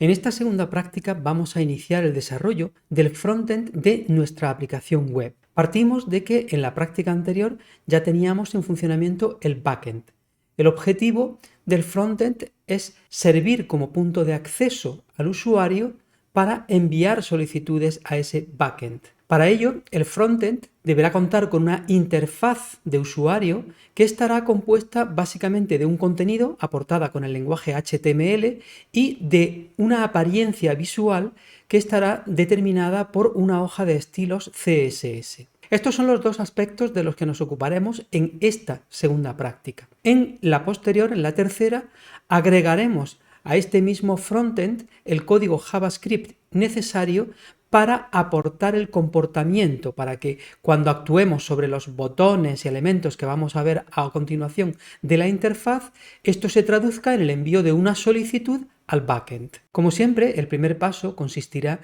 En esta segunda práctica vamos a iniciar el desarrollo del frontend de nuestra aplicación web. Partimos de que en la práctica anterior ya teníamos en funcionamiento el backend. El objetivo del frontend es servir como punto de acceso al usuario para enviar solicitudes a ese backend. Para ello, el frontend deberá contar con una interfaz de usuario que estará compuesta básicamente de un contenido aportada con el lenguaje HTML y de una apariencia visual que estará determinada por una hoja de estilos CSS. Estos son los dos aspectos de los que nos ocuparemos en esta segunda práctica. En la posterior, en la tercera, agregaremos a este mismo frontend el código JavaScript necesario para aportar el comportamiento, para que cuando actuemos sobre los botones y elementos que vamos a ver a continuación de la interfaz, esto se traduzca en el envío de una solicitud al backend. Como siempre, el primer paso consistirá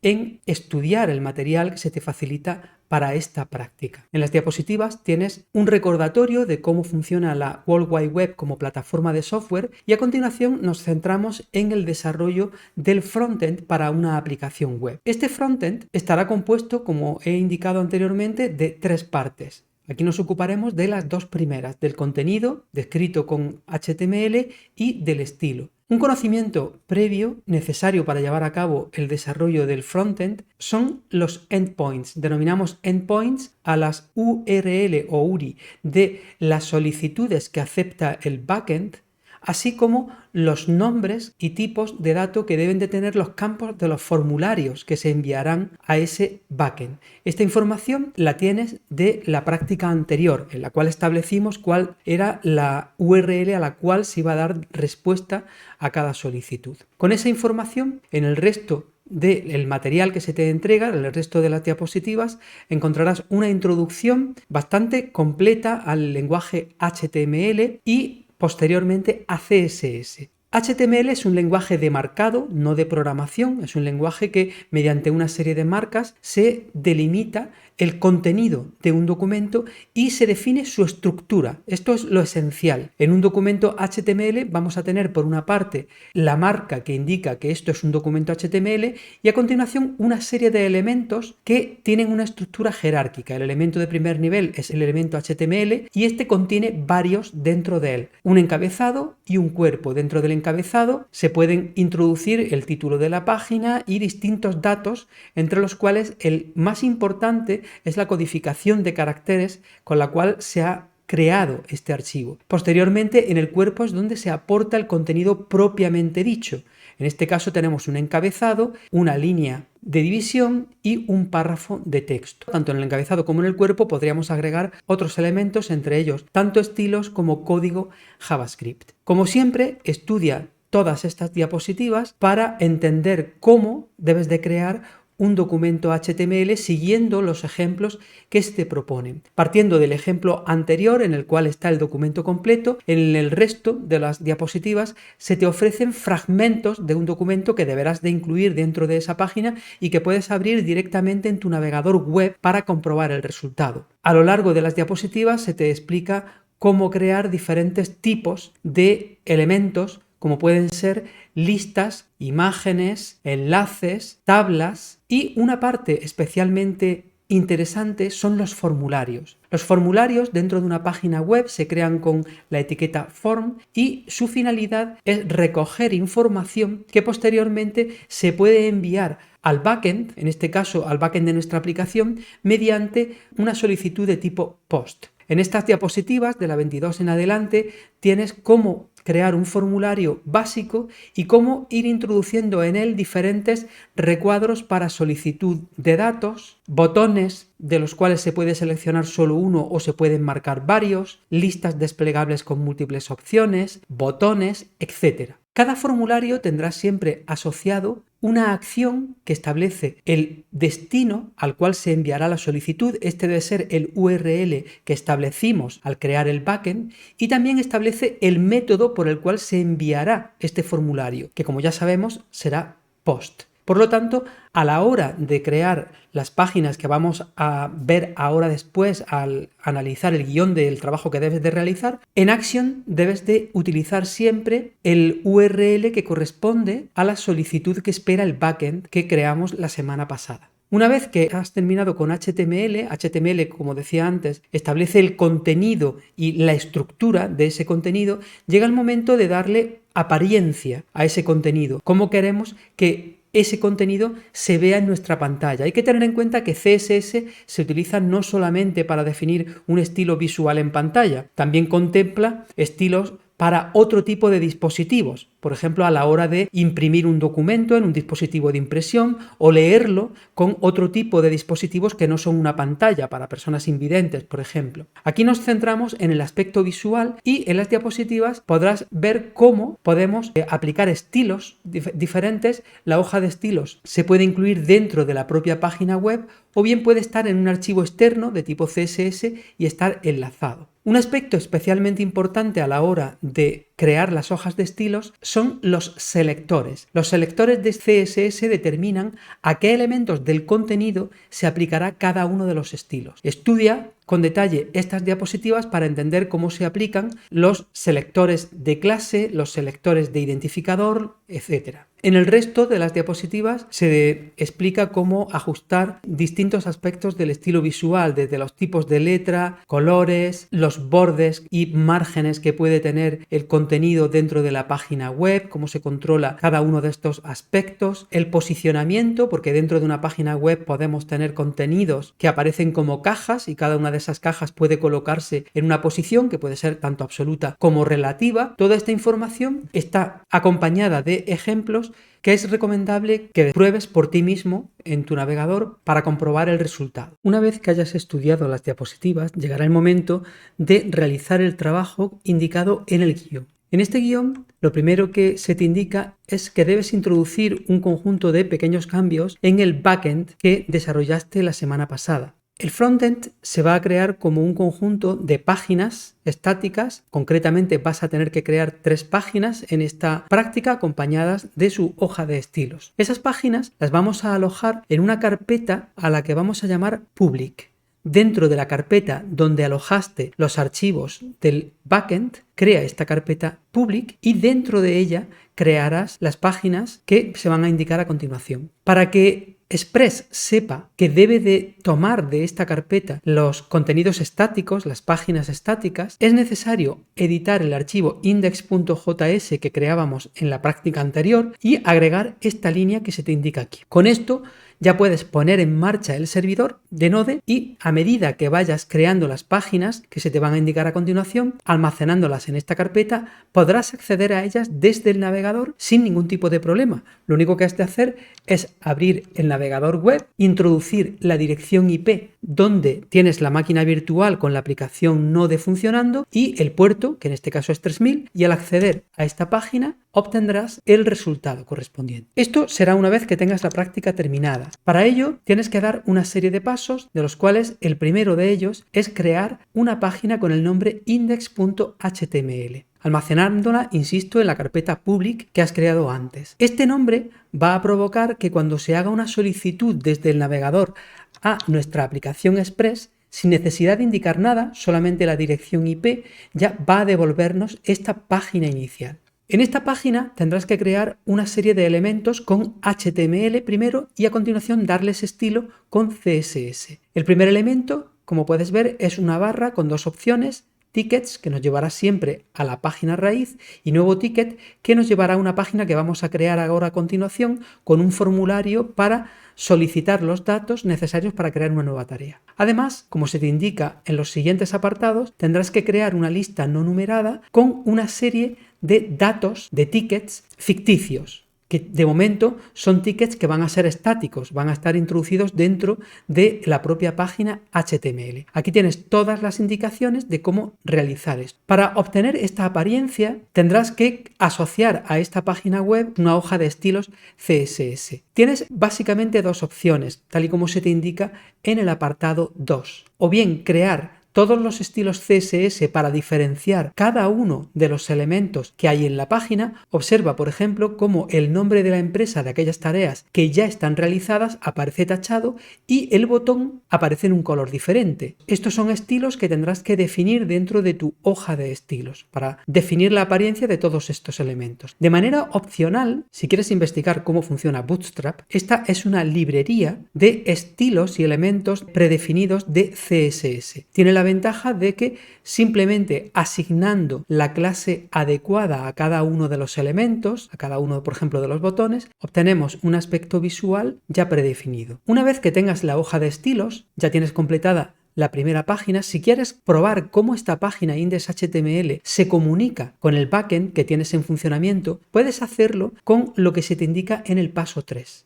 en estudiar el material que se te facilita para esta práctica. En las diapositivas tienes un recordatorio de cómo funciona la World Wide Web como plataforma de software y a continuación nos centramos en el desarrollo del frontend para una aplicación web. Este frontend estará compuesto, como he indicado anteriormente, de tres partes. Aquí nos ocuparemos de las dos primeras, del contenido descrito con HTML y del estilo. Un conocimiento previo necesario para llevar a cabo el desarrollo del frontend son los endpoints. Denominamos endpoints a las URL o URI de las solicitudes que acepta el backend, así como los nombres y tipos de datos que deben de tener los campos de los formularios que se enviarán a ese backend. Esta información la tienes de la práctica anterior, en la cual establecimos cuál era la URL a la cual se iba a dar respuesta a cada solicitud. Con esa información, en el resto del material que se te entrega, en el resto de las diapositivas, encontrarás una introducción bastante completa al lenguaje HTML y posteriormente a CSS. HTML es un lenguaje de marcado, no de programación, es un lenguaje que mediante una serie de marcas se delimita el contenido de un documento y se define su estructura. Esto es lo esencial. En un documento HTML vamos a tener por una parte la marca que indica que esto es un documento HTML y a continuación una serie de elementos que tienen una estructura jerárquica. El elemento de primer nivel es el elemento HTML y este contiene varios dentro de él. Un encabezado y un cuerpo. Dentro del encabezado se pueden introducir el título de la página y distintos datos, entre los cuales el más importante es la codificación de caracteres con la cual se ha creado este archivo. Posteriormente, en el cuerpo es donde se aporta el contenido propiamente dicho. En este caso tenemos un encabezado, una línea de división y un párrafo de texto. Tanto en el encabezado como en el cuerpo podríamos agregar otros elementos, entre ellos tanto estilos como código JavaScript. Como siempre, estudia todas estas diapositivas para entender cómo debes de crear un documento HTML siguiendo los ejemplos que se te proponen. Partiendo del ejemplo anterior en el cual está el documento completo, en el resto de las diapositivas se te ofrecen fragmentos de un documento que deberás de incluir dentro de esa página y que puedes abrir directamente en tu navegador web para comprobar el resultado. A lo largo de las diapositivas se te explica cómo crear diferentes tipos de elementos, como pueden ser listas, imágenes, enlaces, tablas y una parte especialmente interesante son los formularios. Los formularios dentro de una página web se crean con la etiqueta form y su finalidad es recoger información que posteriormente se puede enviar al backend, en este caso al backend de nuestra aplicación, mediante una solicitud de tipo POST. En estas diapositivas, de la 22 en adelante, tienes cómo crear un formulario básico y cómo ir introduciendo en él diferentes recuadros para solicitud de datos, botones de los cuales se puede seleccionar solo uno o se pueden marcar varios, listas desplegables con múltiples opciones, botones, etc. Cada formulario tendrá siempre asociado una acción que establece el destino al cual se enviará la solicitud. Este debe ser el URL que establecimos al crear el backend y también establece el método por el cual se enviará este formulario, que como ya sabemos será POST. Por lo tanto, a la hora de crear las páginas que vamos a ver ahora después al analizar el guión del trabajo que debes de realizar, en Action debes de utilizar siempre el URL que corresponde a la solicitud que espera el backend que creamos la semana pasada. Una vez que has terminado con HTML, como decía antes, establece el contenido y la estructura de ese contenido, llega el momento de darle apariencia a ese contenido, cómo queremos que ese contenido se vea en nuestra pantalla. Hay que tener en cuenta que CSS se utiliza no solamente para definir un estilo visual en pantalla, también contempla estilos para otro tipo de dispositivos, por ejemplo, a la hora de imprimir un documento en un dispositivo de impresión o leerlo con otro tipo de dispositivos que no son una pantalla, para personas invidentes, por ejemplo. Aquí nos centramos en el aspecto visual y en las diapositivas podrás ver cómo podemos aplicar estilos diferentes. La hoja de estilos se puede incluir dentro de la propia página web o bien puede estar en un archivo externo de tipo CSS y estar enlazado. Un aspecto especialmente importante a la hora de crear las hojas de estilos son los selectores. Los selectores de CSS determinan a qué elementos del contenido se aplicará cada uno de los estilos. Estudia con detalle estas diapositivas para entender cómo se aplican los selectores de clase, los selectores de identificador, etc. En el resto de las diapositivas se explica cómo ajustar distintos aspectos del estilo visual, desde los tipos de letra, colores, los bordes y márgenes que puede tener el contenido dentro de la página web, cómo se controla cada uno de estos aspectos, el posicionamiento, porque dentro de una página web podemos tener contenidos que aparecen como cajas y cada una de esas cajas puede colocarse en una posición que puede ser tanto absoluta como relativa. Toda esta información está acompañada de ejemplos que es recomendable que pruebes por ti mismo en tu navegador para comprobar el resultado. Una vez que hayas estudiado las diapositivas, llegará el momento de realizar el trabajo indicado en el guión. En este guión, lo primero que se te indica es que debes introducir un conjunto de pequeños cambios en el backend que desarrollaste la semana pasada. El frontend se va a crear como un conjunto de páginas estáticas. Concretamente vas a tener que crear 3 páginas en esta práctica acompañadas de su hoja de estilos. Esas páginas las vamos a alojar en una carpeta a la que vamos a llamar public. Dentro de la carpeta donde alojaste los archivos del backend, crea esta carpeta public y dentro de ella crearás las páginas que se van a indicar a continuación. Para que Express sepa que debe de tomar de esta carpeta los contenidos estáticos, las páginas estáticas, es necesario editar el archivo index.js que creábamos en la práctica anterior y agregar esta línea que se te indica aquí. Con esto ya puedes poner en marcha el servidor de Node y a medida que vayas creando las páginas que se te van a indicar a continuación, almacenándolas en esta carpeta, podrás acceder a ellas desde el navegador sin ningún tipo de problema. Lo único que has de hacer es abrir el navegador web, introducir la dirección IP donde tienes la máquina virtual con la aplicación Node funcionando y el puerto, que en este caso es 3000, y al acceder a esta página obtendrás el resultado correspondiente. Esto será una vez que tengas la práctica terminada. Para ello tienes que dar una serie de pasos, de los cuales el primero de ellos es crear una página con el nombre index.html, almacenándola, insisto, en la carpeta public que has creado antes. Este nombre va a provocar que cuando se haga una solicitud desde el navegador a nuestra aplicación Express, sin necesidad de indicar nada, solamente la dirección IP, ya va a devolvernos esta página inicial. En esta página tendrás que crear una serie de elementos con HTML primero y a continuación darles estilo con CSS. El primer elemento, como puedes ver, es una barra con 2 opciones: tickets, que nos llevará siempre a la página raíz, y nuevo ticket, que nos llevará a una página que vamos a crear ahora a continuación con un formulario para solicitar los datos necesarios para crear una nueva tarea. Además, como se te indica en los siguientes apartados, tendrás que crear una lista no numerada con una serie de datos, de tickets ficticios, que de momento son tickets que van a ser estáticos, van a estar introducidos dentro de la propia página HTML. Aquí tienes todas las indicaciones de cómo realizar esto. Para obtener esta apariencia tendrás que asociar a esta página web una hoja de estilos CSS. Tienes básicamente 2 opciones, tal y como se te indica en el apartado 2. O bien crear todos los estilos CSS para diferenciar cada uno de los elementos que hay en la página, observa, por ejemplo, cómo el nombre de la empresa de aquellas tareas que ya están realizadas aparece tachado y el botón aparece en un color diferente. Estos son estilos que tendrás que definir dentro de tu hoja de estilos para definir la apariencia de todos estos elementos. De manera opcional, si quieres investigar cómo funciona Bootstrap, esta es una librería de estilos y elementos predefinidos de CSS. Tiene la ventaja de que simplemente asignando la clase adecuada a cada uno de los elementos, a cada uno, por ejemplo, de los botones, obtenemos un aspecto visual ya predefinido. Una vez que tengas la hoja de estilos, ya tienes completada la primera página. Si quieres probar cómo esta página index.html se comunica con el backend que tienes en funcionamiento, puedes hacerlo con lo que se te indica en el paso 3.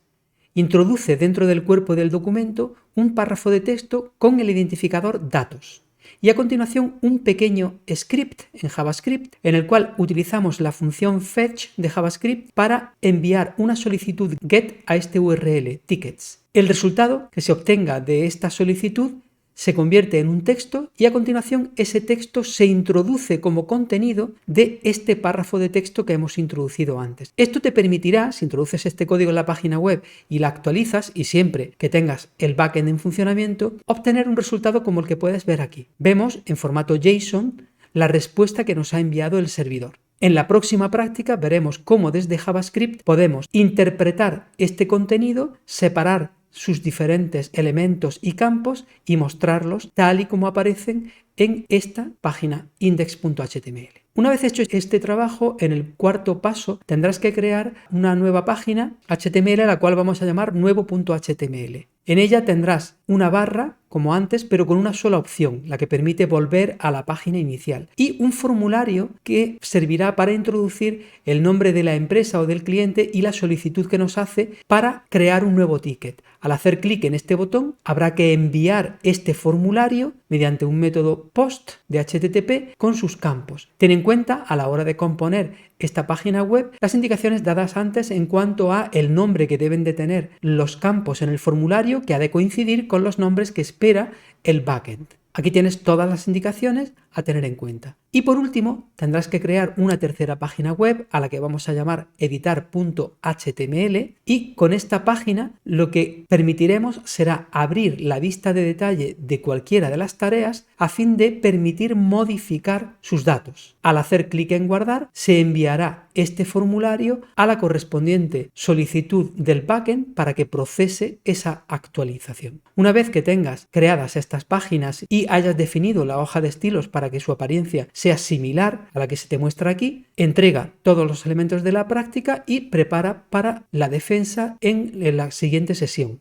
Introduce dentro del cuerpo del documento un párrafo de texto con el identificador datos y a continuación un pequeño script en JavaScript en el cual utilizamos la función fetch de JavaScript para enviar una solicitud GET a este URL, tickets. El resultado que se obtenga de esta solicitud se convierte en un texto y a continuación ese texto se introduce como contenido de este párrafo de texto que hemos introducido antes. Esto te permitirá, si introduces este código en la página web y la actualizas, y siempre que tengas el backend en funcionamiento, obtener un resultado como el que puedes ver aquí. Vemos en formato JSON la respuesta que nos ha enviado el servidor. En la próxima práctica veremos cómo desde JavaScript podemos interpretar este contenido, separar sus diferentes elementos y campos y mostrarlos tal y como aparecen en esta página index.html. Una vez hecho este trabajo, en el cuarto paso tendrás que crear una nueva página HTML a la cual vamos a llamar nuevo.html. En ella tendrás una barra como antes, pero con una sola opción, la que permite volver a la página inicial, y un formulario que servirá para introducir el nombre de la empresa o del cliente y la solicitud que nos hace para crear un nuevo ticket. Al hacer clic en este botón, habrá que enviar este formulario mediante un método POST de HTTP con sus campos. Ten en cuenta a la hora de componer esta página web las indicaciones dadas antes en cuanto a el nombre que deben de tener los campos en el formulario, que ha de coincidir con los nombres que espera el backend. Aquí tienes todas las indicaciones a tener en cuenta. Y por último, tendrás que crear una tercera página web a la que vamos a llamar editar.html, y con esta página lo que permitiremos será abrir la vista de detalle de cualquiera de las tareas a fin de permitir modificar sus datos. Al hacer clic en guardar, se enviará este formulario a la correspondiente solicitud del backend para que procese esa actualización. Una vez que tengas creadas estas páginas y hayas definido la hoja de estilos para que su apariencia sea similar a la que se te muestra aquí, entrega todos los elementos de la práctica y prepara para la defensa en la siguiente sesión.